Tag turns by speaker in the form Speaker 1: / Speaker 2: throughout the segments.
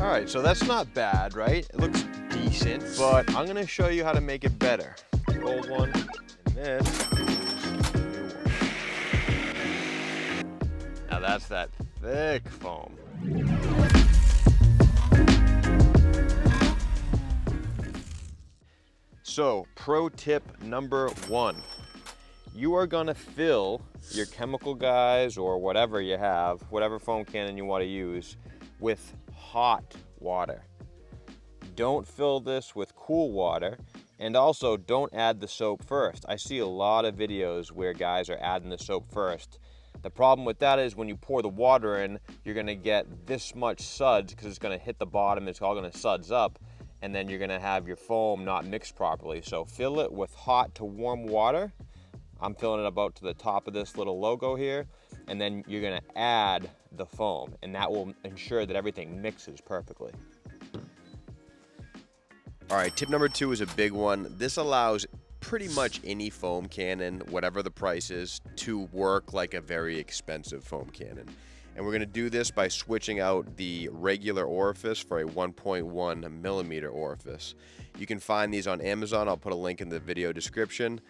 Speaker 1: All right, so that's not bad, right? It looks decent, but I'm gonna show you how to make it better. The old one, and this is the new one. Now that's that thick foam. So, pro tip number one. You are gonna fill your chemical guys or whatever you have, whatever foam cannon you wanna use, with hot water. Don't fill this with cool water, and also don't add the soap first. I see a lot of videos where guys are adding the soap first. The problem with that is when you pour the water in, you're gonna get this much suds because it's gonna hit the bottom, it's all gonna suds up, and then you're gonna have your foam not mixed properly. So fill it with hot to warm water. I'm filling it about to the top of this little logo here, and then you're gonna add the foam, and that will ensure that everything mixes perfectly. All right, tip number two is a big one. This allows pretty much any foam cannon, whatever the price is, to work like a very expensive foam cannon. And we're gonna do this by switching out the regular orifice for a 1.1 millimeter orifice. You can find these on Amazon. I'll put a link in the video description.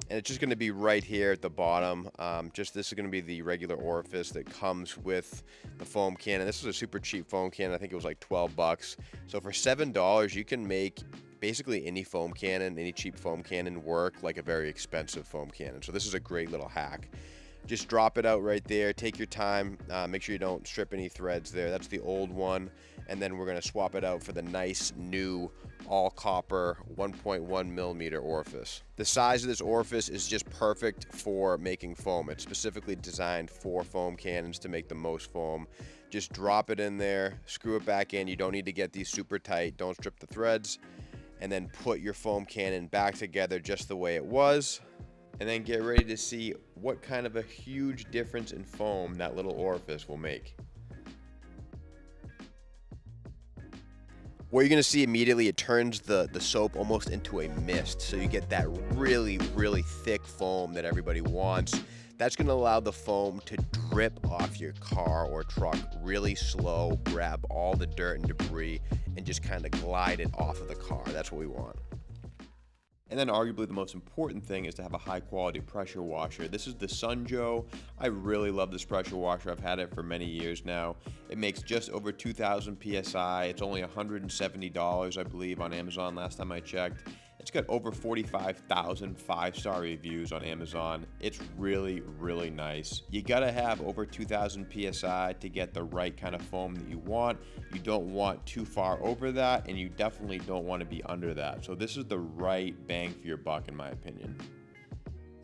Speaker 1: And it's just going to be right here at the bottom. This is going to be the regular orifice that comes with the foam cannon. This is a super cheap foam cannon. I think it was like 12 bucks. So for $7, you can make basically any foam cannon, any cheap foam cannon work like a very expensive foam cannon. So this is a great little hack. Just drop it out right there. Take your time. Make sure you don't strip any threads there. That's the old one. And then we're going to swap it out for the nice new all copper 1.1 millimeter orifice. The size of this orifice is just perfect for making foam. It's specifically designed for foam cannons to make the most foam. Just drop it in there, screw it back in. You don't need to get these super tight. Don't strip the threads. And then put your foam cannon back together just the way it was. And then get ready to see what kind of a huge difference in foam that little orifice will make. What you're going to see immediately, it turns the soap almost into a mist. So you get that really, really thick foam that everybody wants. That's going to allow the foam to drip off your car or truck really slow, grab all the dirt and debris, and just kind of glide it off of the car. That's what we want. And then arguably the most important thing is to have a high quality pressure washer. This is the Sunjoe. I really love this pressure washer. I've had it for many years now. It makes just over 2,000 PSI. It's only $170, I believe, on Amazon last time I checked. It's got over 45,000 5-star reviews on Amazon. It's really, really nice. You gotta have over 2,000 PSI to get the right kind of foam that you want. You don't want too far over that, and you definitely don't want to be under that. So this is the right bang for your buck, in my opinion.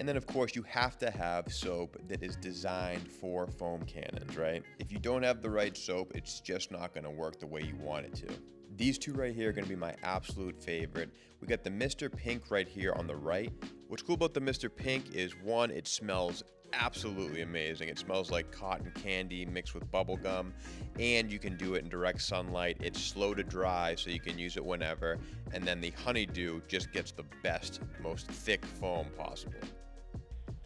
Speaker 1: And then, of course, you have to have soap that is designed for foam cannons, right? If you don't have the right soap, it's just not gonna work the way you want it to. These two right here are going to be my absolute favorite. We got the Mr. Pink right here on the right. What's cool about the Mr. Pink is, one, it smells absolutely amazing. It smells like cotton candy mixed with bubble gum, and you can do it in direct sunlight. It's slow to dry, so you can use it whenever. And then the Honeydew just gets the best, most thick foam possible.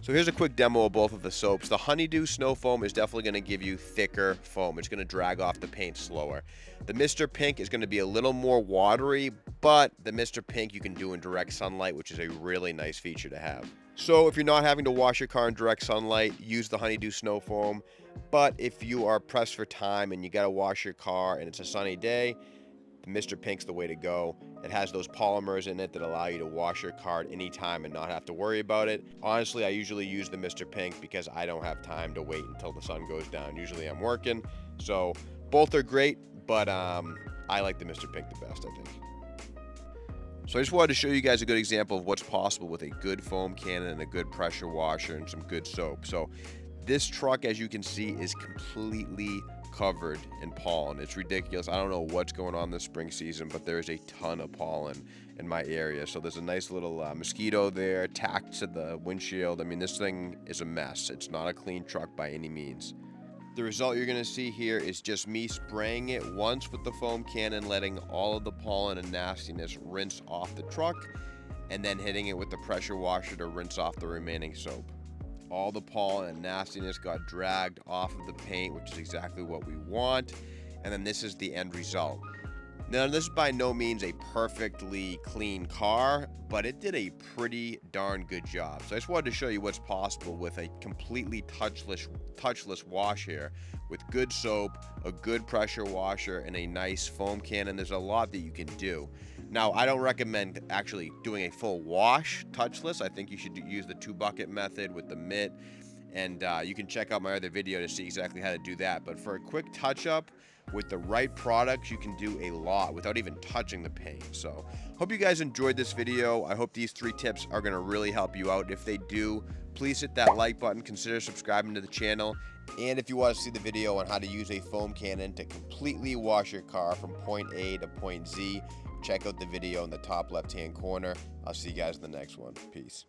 Speaker 1: So here's a quick demo of both of the soaps. The Honeydew Snow Foam is definitely going to give you thicker foam. It's going to drag off the paint slower. The Mr. Pink is going to be a little more watery, but the Mr. Pink you can do in direct sunlight, which is a really nice feature to have. So if you're not having to wash your car in direct sunlight, use the Honeydew Snow Foam. But if you are pressed for time and you got to wash your car and it's a sunny day, the Mr. Pink's the way to go. It has those polymers in it that allow you to wash your car at any time and not have to worry about it. Honestly, I usually use the Mr. Pink because I don't have time to wait until the sun goes down. Usually I'm working. So both are great, but I like the Mr. Pink the best, I think. So I just wanted to show you guys a good example of what's possible with a good foam cannon and a good pressure washer and some good soap. So this truck, as you can see, is completely covered in pollen. It's ridiculous. I don't know what's going on this spring season, but there's a ton of pollen in my area. So there's a nice little mosquito there tacked to the windshield. I mean, this thing is a mess. It's not a clean truck by any means. The result you're going to see here is just me spraying it once with the foam cannon, letting all of the pollen and nastiness rinse off the truck, and then hitting it with the pressure washer to rinse off the remaining soap. All the pollen and nastiness got dragged off of the paint, which is exactly what we want. And then this is the end result. Now, this is by no means a perfectly clean car, but it did a pretty darn good job. So I just wanted to show you what's possible with a completely touchless wash here, with good soap, a good pressure washer, and a nice foam cannon. There's a lot that you can do. Now, I don't recommend actually doing a full wash touchless. I think you should use the 2-bucket method with the mitt, and you can check out my other video to see exactly how to do that. But for a quick touch-up, with the right products, you can do a lot without even touching the paint. So hope you guys enjoyed this video. I hope these 3 tips are going to really help you out. If they do, please hit that like button, consider subscribing to the channel, and if you want to see the video on how to use a foam cannon to completely wash your car from point A to point Z, check out the video in the top left hand corner. I'll see you guys in the next one. Peace.